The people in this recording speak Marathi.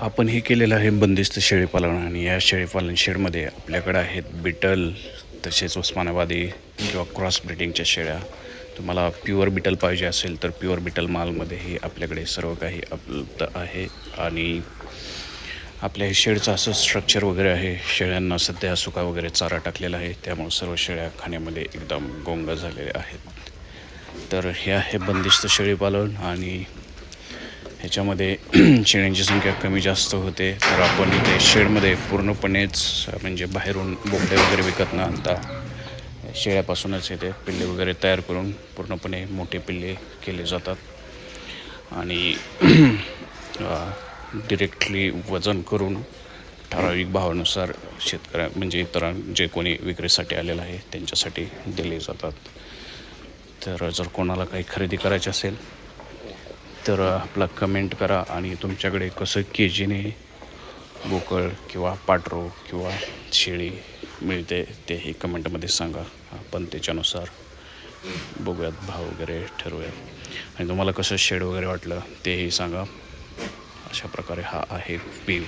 आपण हे केलेलं आहे बंदिस्त शेळीपालन आणि या शेळीपालन शेडमध्ये आपल्याकडे आहेत बिटल तसेच उस्मानाबादी किंवा क्रॉस ब्रीडिंगच्या शेळ्या. तुम्हाला प्युअर बिटल पाहिजे असेल तर प्युअर बिटल मालमध्येही आपल्याकडे सर्व काही उपलब्ध आहे. आणि आपल्या हे शेडचं असं स्ट्रक्चर वगैरे आहे. शेळ्यांना सध्या सुका वगैरे चारा टाकलेला आहे, त्यामुळे सर्व शेळ्या खाण्यामध्ये एकदम गोंग झालेल्या आहेत. तर हे आहे बंदिस्त शेळीपालन आणि ह्याच्यामध्ये शेळ्यांची संख्या कमी जास्त होते. तर आपण इथे शेडमध्ये पूर्णपणेच म्हणजे बाहेरून बोकडे वगैरे विकत न आणता शेळ्यापासूनच इथे पिल्ले वगैरे तयार करून पूर्णपणे मोठे पिल्ले केले जातात आणि डिरेक्टली वजन करून ठराविक भावानुसार शेतकऱ्या म्हणजे इतर जे कोणी विक्रीसाठी आलेलं आहे त्यांच्यासाठी दिले जातात. तर जर कोणाला काही खरेदी करायची असेल तर आपला कमेंट करा आणि तुमच्याकडे कसं केजीने बोकड किंवा पाटरो किंवा शेळी मिळते तेही कमेंटमध्ये सांगा. आपण त्याच्यानुसार बघूयात, भाव वगैरे ठरवूयात आणि तुम्हाला कसं शेड वगैरे वाटलं तेही सांगा. अशा प्रकारे हा आहे व्ह्यू.